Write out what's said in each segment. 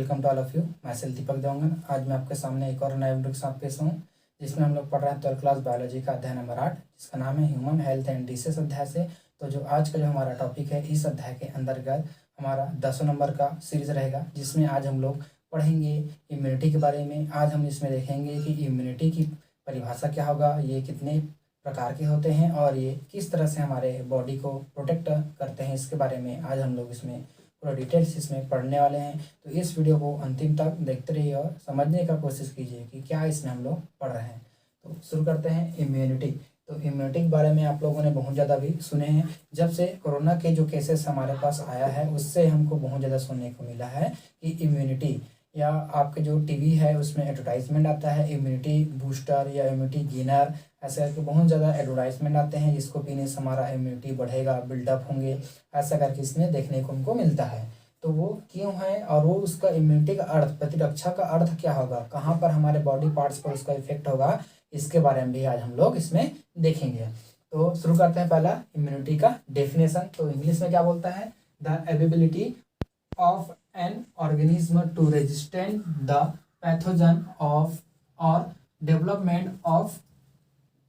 Welcome to all of you. Myself Deepak Dewangan. आज मैं आपके सामने एक और नए वीडियो के साथ पेश हूँ, जिसमें हम लोग पढ़ रहे हैं 12th क्लास बायोलॉजी का अध्याय नंबर 8, जिसका नाम है ह्यूमन हेल्थ एंड डिसीज अध्याय से। तो जो आज का जो हमारा टॉपिक है, इस अध्याय के अंतर्गत हमारा 10 नंबर का सीरीज रहेगा, जिसमें आज हम लोग पढ़ेंगे इम्यूनिटी के बारे में। आज हम इसमें देखेंगे कि इम्यूनिटी की परिभाषा क्या होगा, ये कितने प्रकार के होते हैं और ये किस तरह से हमारे बॉडी को प्रोटेक्ट करते हैं, इसके बारे में आज हम लोग इसमें पूरा डिटेल्स इसमें पढ़ने वाले हैं। तो इस वीडियो को अंतिम तक देखते रहिए और समझने का कोशिश कीजिए कि क्या इसमें हम लोग पढ़ रहे हैं। तो शुरू करते हैं इम्यूनिटी। तो इम्यूनिटी के बारे में आप लोगों ने बहुत ज़्यादा भी सुने हैं। जब से कोरोना के जो केसेस हमारे पास आया है, उससे हमको बहुत ज़्यादा सुनने को मिला है कि इम्यूनिटी, या आपके जो टीवी है उसमें एडवर्टाइजमेंट आता है इम्यूनिटी बूस्टर या इम्यूनिटी गेनर, ऐसे करके बहुत ज़्यादा एडवर्टाइजमेंट आते हैं, जिसको पीने से हमारा इम्यूनिटी बढ़ेगा, बिल्डअप होंगे, ऐसा करके इसमें देखने को हमको मिलता है। तो वो क्यों है और वो उसका इम्यूनिटी का अर्थ, प्रतिरक्षा का अर्थ क्या होगा, कहाँ पर हमारे बॉडी पार्ट्स पर उसका इफेक्ट होगा, इसके बारे में भी आज हम लोग इसमें देखेंगे। तो शुरू करते हैं पहला इम्यूनिटी का डेफिनेशन। तो इंग्लिश में क्या बोलता है, the ability of an organism to resist the pathogen of or development of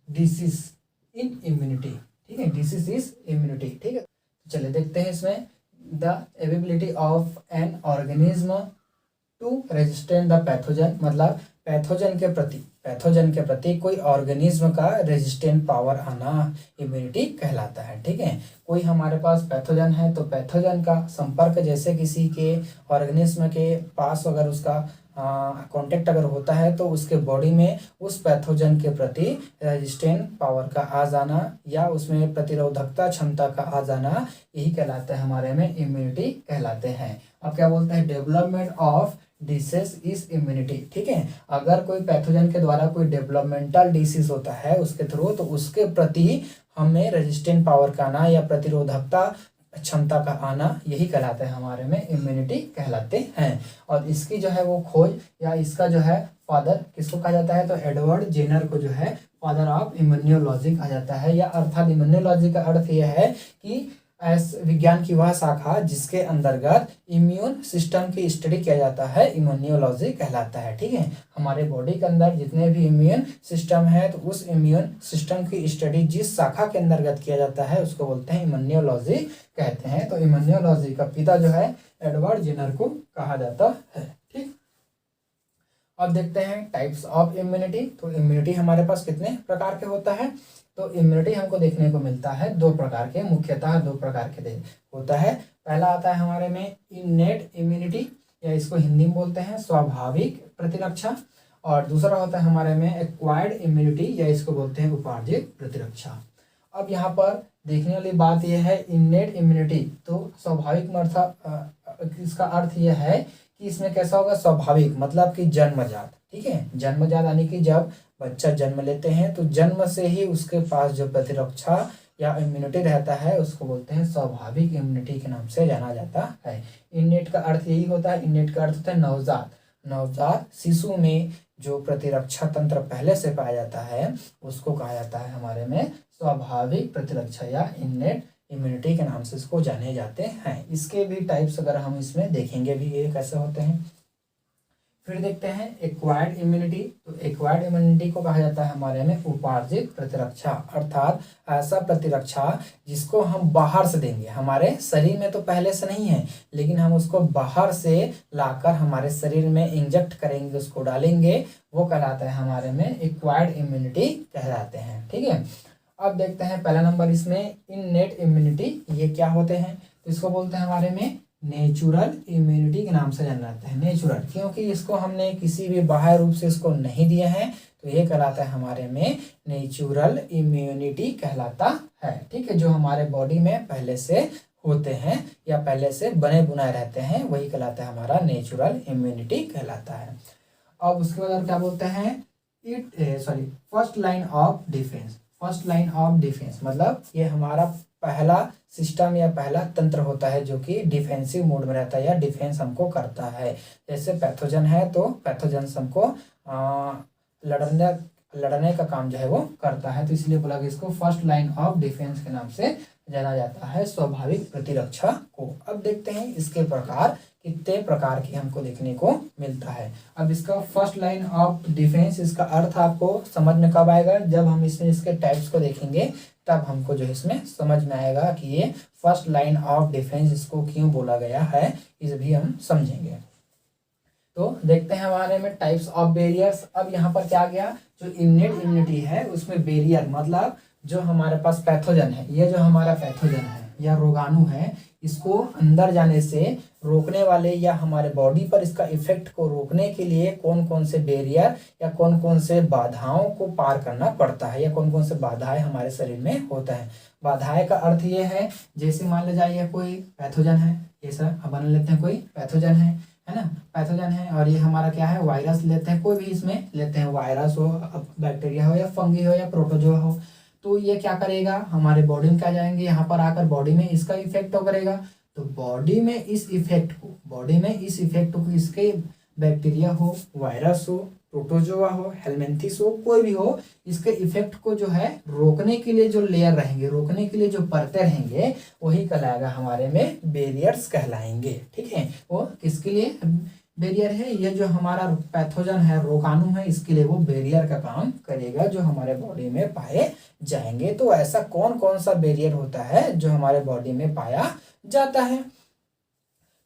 disease in immunity। ठीक है, disease is immunity। ठीक है, चलिए देखते हैं इसमें the ability of an organism to resist the pathogen, मतलब पैथोजन के प्रति कोई ऑर्गेनिज्म का रेजिस्टेंट पावर आना इम्यूनिटी कहलाता है। ठीक है, कोई हमारे पास पैथोजन है तो पैथोजन का संपर्क जैसे किसी के ऑर्गेनिज्म के पास अगर उसका कांटेक्ट अगर होता है तो उसके बॉडी में उस पैथोजन के प्रति रेजिस्टेंट पावर का आ जाना या उसमें प्रतिरोधकता क्षमता का आ जाना, यही कहलाता है, हमारे में इम्यूनिटी कहलाते हैं। अब क्या बोलते हैं, development of disease is immunity. ठीक है, अगर कोई पैथोजन के द्वारा कोई डेवलपमेंटल डिसीज होता है उसके थ्रू, तो उसके प्रति हमें रेजिस्टेंट पावर का आना या प्रतिरोधकता क्षमता का आना, यही कहलाता है, हमारे में इम्यूनिटी कहलाते हैं। और इसकी जो है वो खोज या इसका जो है फादर किसको कहा जाता है, तो एडवर्ड जेनर को जो है फादर ऑफ इम्यूनोलॉजी कहा जाता है। या अर्थात इम्यूनोलॉजी का अर्थ यह है कि विज्ञान की वह शाखा जिसके अंतर्गत इम्यून सिस्टम की स्टडी किया जाता है, इम्यूनोलॉजी कहलाता है। ठीक है, हमारे बॉडी के अंदर जितने भी इम्यून सिस्टम है, तो उस इम्यून सिस्टम की स्टडी जिस शाखा के अंतर्गत किया जाता है उसको बोलते हैं इम्यूनोलॉजी कहते हैं। तो इम्यूनोलॉजी का पिता जो है एडवर्ड जेनर को कहा जाता है। ठीक, अब देखते हैं टाइप्स ऑफ इम्यूनिटी। तो इम्यूनिटी हमारे पास कितने प्रकार के होता है, तो इम्यूनिटी हमको देखने को मिलता है दो प्रकार के, मुख्यतः दो प्रकार के होता है। पहला आता है हमारे में इननेट इम्यूनिटी, या इसको हिंदी में बोलते हैं स्वाभाविक प्रतिरक्षा, और दूसरा होता है हमारे में एक्वायर्ड इम्यूनिटी, या इसको बोलते हैं उपार्जित प्रतिरक्षा। अब यहाँ पर देखने वाली बात यह है, इननेट इम्यूनिटी तो स्वाभाविक इसका अर्थ यह है कि इसमें कैसा होगा, स्वाभाविक मतलब कि जन्मजात। ठीक है, जन्मजात यानी कि जब बच्चा जन्म लेते हैं तो जन्म से ही उसके पास जो प्रतिरक्षा या इम्यूनिटी रहता है उसको बोलते हैं स्वाभाविक इम्यूनिटी के नाम से जाना जाता है। इननेट का अर्थ यही होता है, इननेट का अर्थ होता है नवजात शिशु में जो प्रतिरक्षा तंत्र पहले से पाया जाता है उसको कहा जाता है हमारे में स्वाभाविक प्रतिरक्षा या इननेट इम्यूनिटी के नाम से इसको जाने जाते हैं। इसके भी टाइप्स अगर हम इसमें देखेंगे भी ये कैसे होते हैं। फिर देखते हैं एक्वायर्ड इम्यूनिटी। तो एक्वायर्ड इम्यूनिटी को कहा जाता है हमारे में उपार्जित प्रतिरक्षा, अर्थात ऐसा प्रतिरक्षा जिसको हम बाहर से देंगे, हमारे शरीर में तो पहले से नहीं है लेकिन हम उसको बाहर से लाकर हमारे शरीर में इंजेक्ट करेंगे, उसको डालेंगे, वो कहलाता है हमारे में एक्वायर्ड इम्यूनिटी कहलाते हैं। ठीक है, अब देखते हैं पहला नंबर इसमें इननेट इम्यूनिटी, ये क्या होते हैं, तो इसको बोलते हैं हमारे में नेचुरल इम्यूनिटी के नाम से जाना जाता है। नेचुरल क्योंकि इसको हमने किसी भी बाह्य रूप से इसको नहीं दिया है, तो ये कहलाता है हमारे में नेचुरल इम्यूनिटी कहलाता है। ठीक है, जो हमारे बॉडी में पहले से होते हैं या पहले से बने बुनाए रहते हैं, वही कहलाता है हमारा नेचुरल इम्यूनिटी कहलाता है। अब उसके बाद क्या बोलते हैं, first line of defence. First line of defence मतलब ये हमारा पहला सिस्टम या पहला तंत्र होता है जो कि डिफेंसिव मोड में रहता है या डिफेंस हमको करता है। जैसे पैथोजन है तो पैथोजन हमको लड़ने लड़ने का काम जो है वो करता है। तो इसलिए बोला कि इसको फर्स्ट लाइन ऑफ डिफेंस के नाम से जाना जाता है, स्वाभाविक प्रतिरक्षा को। अब देखते हैं इसके प्रकार, कितने प्रकार की हमको देखने को मिलता है। अब इसका फर्स्ट लाइन ऑफ डिफेंस, इसका अर्थ आपको समझ में कब आएगा, जब हम इसमें इसके टाइप्स को देखेंगे, तब हमको जो है इसमें समझ में आएगा कि ये फर्स्ट लाइन ऑफ डिफेंस इसको क्यों बोला गया है, इसे भी हम समझेंगे। तो देखते हैं हमारे में टाइप्स ऑफ बैरियर्स। अब यहाँ पर क्या गया, जो इननेट इम्यूनिटी है उसमें बैरियर मतलब जो हमारे पास पैथोजन है, ये जो हमारा पैथोजन है या रोगाणु है, इसको अंदर जाने से रोकने वाले या हमारे बॉडी पर इसका इफेक्ट को रोकने के लिए कौन कौन से बैरियर या कौन कौन से बाधाओं को पार करना पड़ता है, या कौन कौन से बाधाएं हमारे शरीर में होता है। बाधाएं का अर्थ ये है, जैसे मान लो जाइए कोई पैथोजन है, ये सर अब मान लेते हैं कोई पैथोजन है ना, पैथोजन है, और ये हमारा क्या है, वायरस लेते हैं, कोई भी इसमें लेते हैं, वायरस हो, बैक्टीरिया हो या फंगी हो या प्रोटोजोआ हो। तो ये क्या करेगा, हमारे बॉडी में क्या जाएंगे, यहाँ पर आकर बॉडी में इसका इफेक्ट हो करेगा। तो बॉडी में इस इफेक्ट को इसके बैक्टीरिया हो, वायरस हो, प्रोटोजोआ हो, हेलमिंथेस हो, कोई भी हो, इसके इफेक्ट को जो है रोकने के लिए जो लेयर रहेंगे, रोकने के लिए जो परतें रहेंगे, वही कहलाएगा हमारे में बैरियर्स कहलाएंगे। ठीक है, वो किसके लिए बैरियर है, ये जो हमारा पैथोजन है, रोगाणु है, इसके लिए वो बैरियर का काम करेगा, जो हमारे बॉडी में पाए जाएंगे। तो ऐसा कौन कौन सा बैरियर होता है जो हमारे बॉडी में पाया जाता है।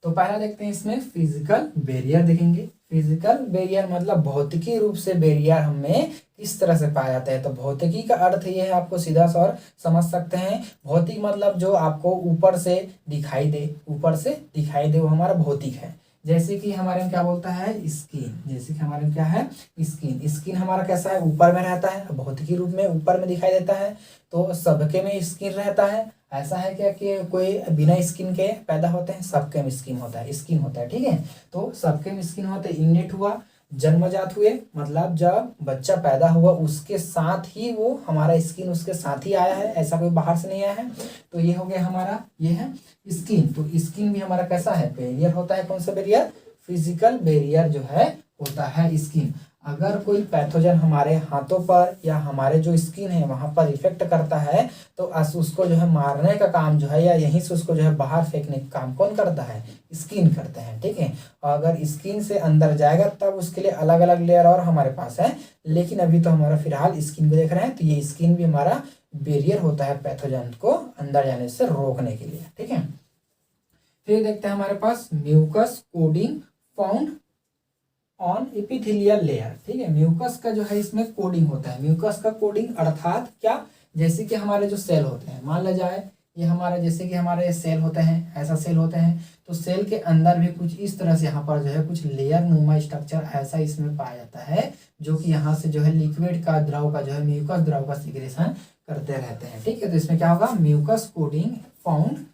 तो पहला देखते हैं इसमें फिजिकल बैरियर देखेंगे। फिजिकल बैरियर मतलब भौतिकी रूप से बैरियर हमें किस तरह से पाया जाता है। तो भौतिकी का अर्थ ये है, आपको सीधा सा समझ सकते हैं, भौतिक मतलब जो आपको ऊपर से दिखाई दे, वो हमारा भौतिक है। जैसे कि हमारे में क्या बोलता है, स्किन, जैसे कि हमारे में क्या है, स्किन हमारा कैसा है, ऊपर में रहता है, भौतिकी रूप में ऊपर में दिखाई देता है। तो सबके में स्किन रहता है, ऐसा है क्या कि कोई बिना स्किन के पैदा होते हैं, सबके में स्किन होता है। ठीक है, तो सबके में स्किन होते, इननेट हुआ, जन्मजात हुए मतलब जब बच्चा पैदा हुआ उसके साथ ही वो हमारा स्किन उसके साथ ही आया है, ऐसा कोई बाहर से नहीं आया है। तो ये हो गया हमारा, ये है स्किन। तो स्किन भी हमारा कैसा है, बैरियर होता है। कौन सा बैरियर, फिजिकल बैरियर जो है होता है स्किन। अगर कोई पैथोजन हमारे हाथों पर या हमारे जो स्किन है वहां पर इफेक्ट करता है, तो उसको जो है मारने का काम जो है, या यहीं से उसको जो है बाहर फेंकने का काम कौन करता है, स्किन करते हैं। ठीक है, और अगर स्किन से अंदर जाएगा तब उसके लिए अलग अलग लेयर और हमारे पास है, लेकिन अभी तो हमारा फिलहाल स्किन को देख रहे हैं। तो ये स्किन भी हमारा बैरियर होता है पैथोजन को अंदर जाने से रोकने के लिए। ठीक है, फिर देखते हैं हमारे पास mucus coding found on epithelial layer. ठीक है, म्यूकस का जो है इसमें कोडिंग होता है। म्यूकस का कोडिंग अर्थात क्या, जैसे कि हमारे जो सेल होते हैं, मान लिया जाए ये हमारा, जैसे कि हमारे सेल होते हैं, ऐसा सेल होते हैं, तो सेल के अंदर भी कुछ इस तरह से यहाँ पर जो है कुछ लेयर नुमा स्ट्रक्चर ऐसा इसमें पाया जाता है, जो कि यहाँ से जो है लिक्विड का द्रव का जो है म्यूकस द्रव का सिक्रेशन करते रहते हैं। ठीक है, तो इसमें क्या होगा, mucus coding found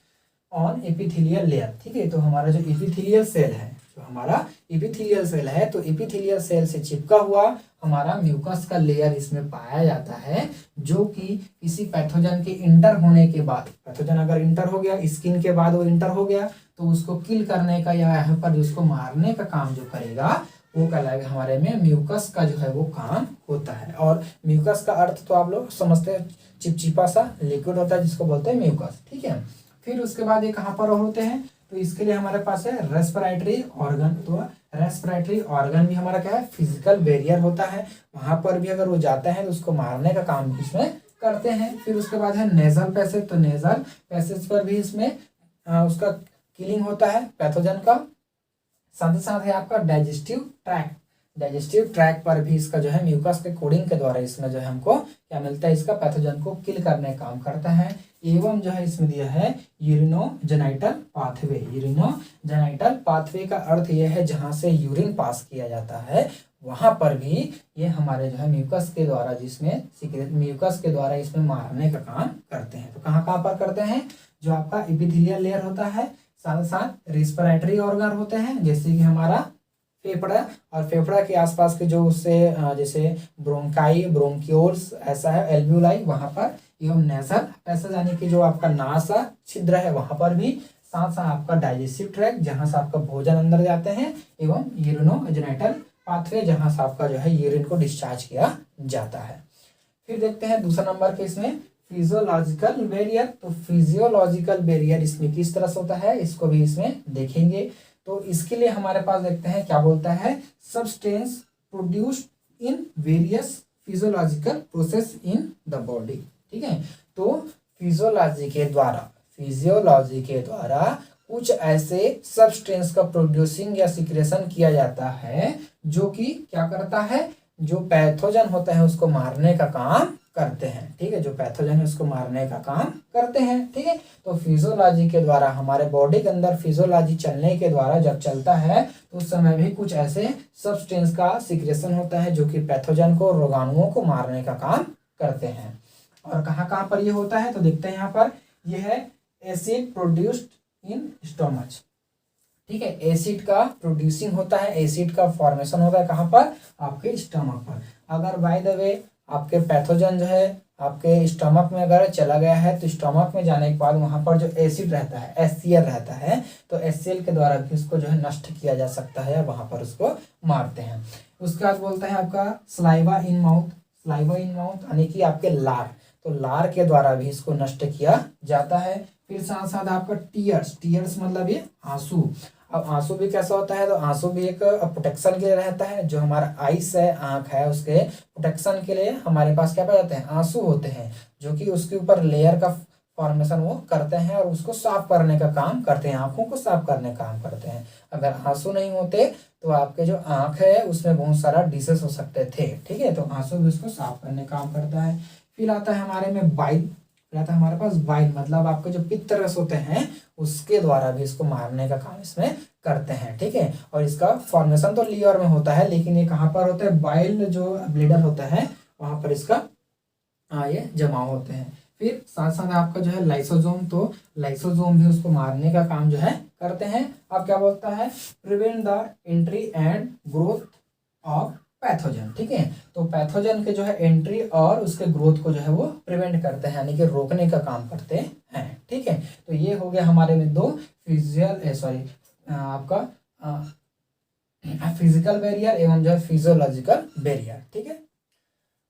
on epithelial layer. ठीक है, तो हमारा जो एपिथेलियल सेल है, तो हमारा एपिथेलियल सेल है, तो एपिथेलियल सेल से चिपका हुआ हमारा म्यूकस का लेयर इसमें पाया जाता है, जो कि किसी पैथोजन के इंटर होने के बाद, पैथोजन अगर इंटर हो गया, स्किन के बाद वो इंटर हो गया, तो उसको किल करने का या यहाँ पर उसको मारने का काम जो करेगा, वो कहलाएगा हमारे में म्यूकस का जो है वो काम होता है। और म्यूकस का अर्थ तो आप लोग समझते हैं, चिपचिपा सा लिक्विड होता है जिसको बोलते हैं म्यूकस। ठीक है, फिर उसके बाद ये कहाँ पर होते हैं, तो इसके लिए हमारे पास है रेस्पिरेटरी ऑर्गन। तो रेस्पिरेटरी ऑर्गन भी हमारा क्या है, फिजिकल बैरियर होता है, वहां पर भी अगर वो जाता है तो उसको मारने का काम भी इसमें करते हैं। फिर उसके बाद है नेजल पैसेज। तो नेजल पैसेज पर भी इसमें उसका किलिंग होता है पैथोजन का। साथ ही साथ है आपका डाइजेस्टिव ट्रैक्ट। डाइजेस्टिव ट्रैक पर भी इसका जो है म्यूकस के कोडिंग के द्वारा इसमें जो है हमको क्या मिलता है, इसका पैथोजन को किल करने का काम करता है। एवं जो है इसमें दिया है यूरिनोजेनाइटल पाथवे। यूरिनोजेनाइटल पाथवे का अर्थ यह है जहां से यूरिन पास किया जाता है, वहां पर भी ये हमारे जो है म्यूकस के द्वारा, जिसमें म्यूकस के द्वारा इसमें मारने का काम करते हैं। तो कहाँ कहाँ पर करते हैं, जो आपका एपिथेलियल लेयर होता है, साथ साथ रेस्पिरेटरी ऑर्गन होते हैं, जैसे कि हमारा फेफड़ा, और फेफड़ा के आसपास के जो उससे जैसे ब्रोंकाई, ब्रोंक्यूल्स ऐसा है, एल्व्यूलाई वहां पर, एवं नेजल पैसेज यानी कि जो आपका नासा छिद्र है वहां पर भी, साथ साथ आपका डाइजेस्टिव ट्रैक्ट जहां से आपका भोजन अंदर जाते हैं, एवं यूरिनोजेनाइटल पाथवे जहाँ से आपका जो है यूरिन को डिस्चार्ज किया जाता है। फिर देखते हैं दूसरा नंबर पे इसमें फिजियोलॉजिकल बैरियर। तो फिजियोलॉजिकल बैरियर इसमें किस तरह से होता है इसको भी इसमें देखेंगे। तो इसके लिए हमारे पास देखते हैं क्या बोलता है, substance produced in various physiological process in the body. ठीक है, तो फिजियोलॉजी के द्वारा कुछ ऐसे सब्सटेंस का प्रोड्यूसिंग या सिक्रेशन किया जाता है जो कि क्या करता है, जो पैथोजन होता है उसको मारने का काम करते हैं। ठीक है, जो पैथोजन है उसको मारने का काम करते हैं। ठीक है, तो फिजियोलॉजी के द्वारा हमारे बॉडी के अंदर फिजियोलॉजी चलने के द्वारा जब चलता है तो उस समय भी कुछ ऐसे सब्सटेंस का सिक्रेशन होता है जो कि पैथोजन को, रोगाणुओं को मारने का काम करते हैं। और कहाँ कहाँ पर ये होता है तो देखते हैं यहाँ पर, ये है एसिड प्रोड्यूस्ड इन स्टोमच। ठीक है, एसिड का प्रोड्यूसिंग होता है, एसिड का फॉर्मेशन होता है कहाँ पर, आपके स्टमक पर। अगर बाय द वे आपके पैथोजन जो है आपके स्टमक में अगर चला गया है तो स्टमक में जाने के बाद वहाँ पर जो एसिड रहता है, HCl रहता है, तो HCl के द्वारा भी उसको जो है नष्ट किया जा सकता है, वहाँ पर उसको मारते हैं। उसके बाद बोलता है आपका saliva in mouth. Saliva in mouth यानी कि आपके लार, तो लार के द्वारा भी इसको नष्ट किया जाता है। फिर साथ साथ आपका टीयर्स, टीयर्स मतलब ये आंसू। अब आंसू भी कैसा होता है, तो आंसू भी एक प्रोटेक्शन के लिए रहता है। जो हमारा आइस है, आंख है, उसके प्रोटेक्शन के लिए हमारे पास क्या पाए जाते हैं, आंसू होते हैं, जो कि उसके ऊपर लेयर का फॉर्मेशन वो करते हैं और उसको साफ करने का काम करते हैं, आंखों को साफ करने का काम करते हैं। अगर आंसू नहीं होते तो आपके जो आंख है उसमें बहुत सारा डिसीज हो सकते थे। ठीक है, तो आंसू भी उसको साफ करने का काम करता है। फिर आता है हमारे में बाइल, रहता है हमारे पास बाइल, मतलब आपके जो पित्त रस होते हैं उसके द्वारा भी इसको मारने का काम इसमें करते हैं। ठीक है, और इसका फॉर्मेशन तो लीवर में होता है, लेकिन ये कहाँ पर होता है, बाइल जो ब्लीडर होता है वहां पर इसका ये जमा होते हैं। फिर साथ साथ आपका जो है लाइसोजोम, तो लाइसोजोम भी उसको मारने का काम जो है करते हैं। अब क्या बोलता है, prevent the entry and growth of pathogen. ठीक है, तो पैथोजन के जो है एंट्री और उसके ग्रोथ को जो है वो प्रिवेंट करते हैं, यानी कि रोकने का काम करते हैं। ठीक है, तो ये हो गया हमारे में दो आपका फिजिकल बैरियर एवं जो है फिजियोलॉजिकल बैरियर। ठीक है,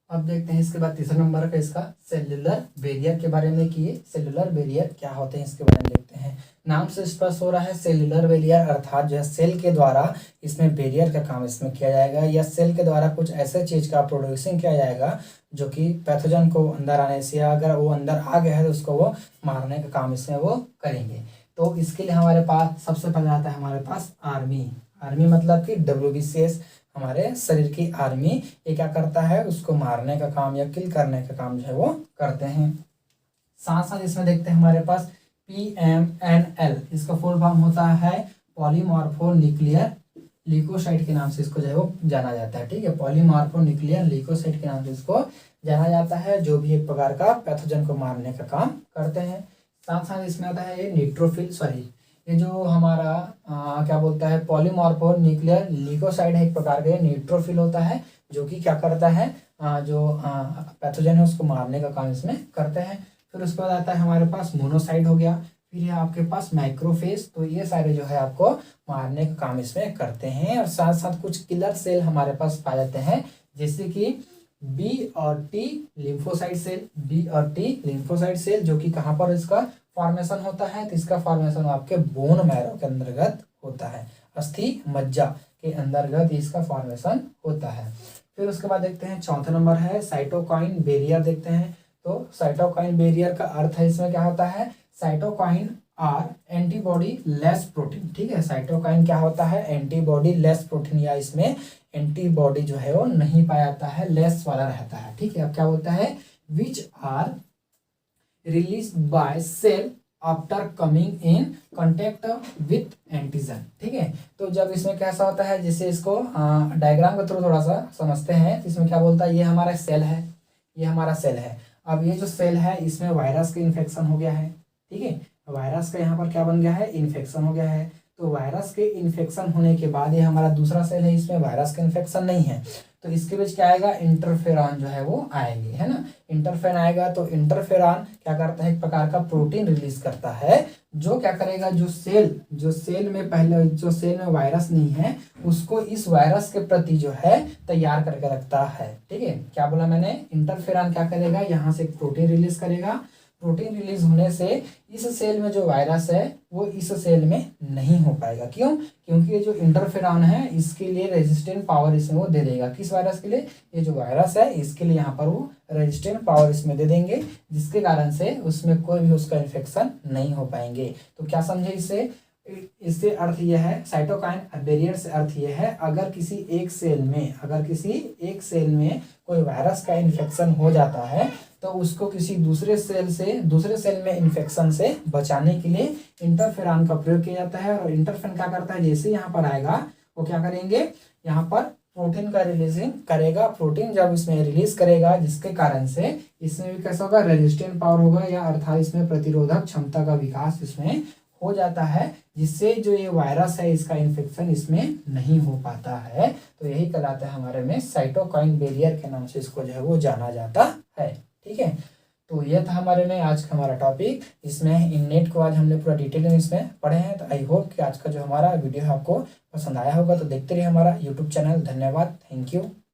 अब देखते हैं इसके बाद तीसरा नंबर का इसका सेल्यूलर बैरियर के बारे में कि सेल्यूलर बैरियर क्या होते हैं इसके बारे में देखते हैं। नाम से स्पष्ट हो रहा है, सेल्यूलर बैरियर अर्थात जो है सेल के द्वारा इसमें बैरियर का काम इसमें किया जाएगा, या सेल के द्वारा कुछ ऐसे चीज का प्रोड्यूसिंग किया जाएगा जो कि पैथोजन को अंदर आने से, या अगर वो अंदर आ गया है तो उसको वो मारने का काम इसमें वो करेंगे। तो इसके लिए हमारे पास सबसे पहले आता है हमारे पास आर्मी। आर्मी मतलब कि WBCS, हमारे शरीर की आर्मी, ये क्या करता है, उसको मारने का काम या किल करने का काम जो है वो करते हैं। साथ साथ इसमें देखते हैं हमारे पास PMNL, इसका फुल फॉर्म होता है पॉलीमॉर्फो न्यूक्लियर ल्यूकोसाइट के नाम से इसको जो है वो जाना जाता है। ठीक है, पॉलीमॉर्फो न्यूक्लियर ल्यूकोसाइट के नाम से इसको जाना जाता है, जो भी एक प्रकार का पैथोजन को मारने का काम करते हैं। साथ साथ इसमें आता है ये न्यूट्रोफिल, ये जो हमारा क्या बोलता है, पॉलीमॉर्फो न्यूक्लियर ल्यूकोसाइड है, एक प्रकार का न्यूट्रोफिल होता है, जो कि क्या करता है, जो पैथोजन है उसको मारने का काम इसमें करते हैं। फिर उसके बाद आता है हमारे पास मोनोसाइट हो गया, फिर है आपके पास माइक्रोफेज, तो ये सारे जो है आपको मारने का काम इसमें करते हैं। और साथ साथ कुछ किलर सेल हमारे पास पाए जाते हैं, जैसे कि B और T लिम्फोसाइट सेल, B और T लिम्फोसाइट सेल, जो कि कहाँ पर इसका फॉर्मेशन होता है, तो इसका फॉर्मेशन आपके बोन मैरो के अंतर्गत होता है, अस्थि मज्जा के अंतर्गत इसका फॉर्मेशन होता है। फिर उसके बाद देखते हैं चौथा नंबर है साइटोकाइन बैरियर, देखते हैं। तो साइटोकाइन बैरियर का अर्थ है इसमें क्या होता है, cytokine are antibody less protein. ठीक है, साइटोकाइन क्या होता है, एंटीबॉडी लेस प्रोटीन, या इसमें एंटीबॉडी जो है वो नहीं पाया जाता है, लेस वाला रहता है। ठीक है, अब क्या बोलता है, which are release by cell after coming in contact with antigen. ठीक है, तो जब इसमें कैसा होता है, जैसे इसको डायग्राम के थ्रू थोड़ा सा समझते हैं, तो इसमें क्या बोलता है, ये हमारा सेल है, ये हमारा सेल है। अब ये जो सेल है इसमें वायरस का इन्फेक्शन हो गया है। ठीक है, वायरस का यहाँ पर क्या बन गया है, इन्फेक्शन हो गया है। तो वायरस के इन्फेक्शन होने के बाद ये हमारा दूसरा सेल है, इसमें वायरस का इन्फेक्शन नहीं है, तो इसके बीच क्या आएगा, इंटरफेरॉन जो है वो आएंगे, है ना। इंटरफेरॉन आएगा तो इंटरफेरॉन क्या करता है, एक प्रकार का प्रोटीन रिलीज करता है, जो क्या करेगा, जो सेल में पहले जो सेल में वायरस नहीं है उसको इस वायरस के प्रति जो है तैयार करके रखता है। ठीक है, क्या बोला मैंने, इंटरफेरॉन क्या करेगा, यहाँ से एक प्रोटीन रिलीज करेगा। प्रोटीन रिलीज होने से इस सेल में जो वायरस है वो इस सेल में नहीं हो पाएगा। क्यों, क्योंकि ये जो इंटरफेरॉन है इसके लिए रेजिस्टेंट पावर इसमें वो दे देगा। किस वायरस के लिए, ये जो वायरस है इसके लिए यहाँ पर वो रेजिस्टेंट पावर इसमें दे देंगे, जिसके कारण से उसमें कोई भी उसका इन्फेक्शन नहीं हो पाएंगे। तो क्या समझे इससे, इससे अर्थ यह है, साइटोकाइन बैरियर से अर्थ यह है, अगर किसी एक सेल में कोई वायरस का इन्फेक्शन हो जाता है तो उसको किसी दूसरे सेल में इन्फेक्शन से बचाने के लिए इंटरफेरॉन का प्रयोग किया जाता है। और इंटरफेरॉन क्या करता है, जैसे यहाँ पर आएगा वो क्या करेंगे, यहाँ पर प्रोटीन का रिलीजिंग करेगा। प्रोटीन जब इसमें रिलीज करेगा जिसके कारण से इसमें भी कैसा होगा, रेजिस्टेंट पावर होगा, या अर्थात इसमें प्रतिरोधक क्षमता का विकास इसमें हो जाता है, जिससे जो ये वायरस है इसका इन्फेक्शन इसमें नहीं हो पाता है। तो यही कहलाता है हमारे में साइटोकाइन बैरियर के नाम से इसको जो है वो जाना जाता है। ठीक है, तो ये था हमारे में आज का हमारा टॉपिक। इसमें इननेट को आज हमने पूरा डिटेल में इसमें पढ़े हैं। तो आई होप कि आज का जो हमारा वीडियो है आपको पसंद आया होगा। तो देखते रहिए हमारा यूट्यूब चैनल। धन्यवाद, थैंक यू।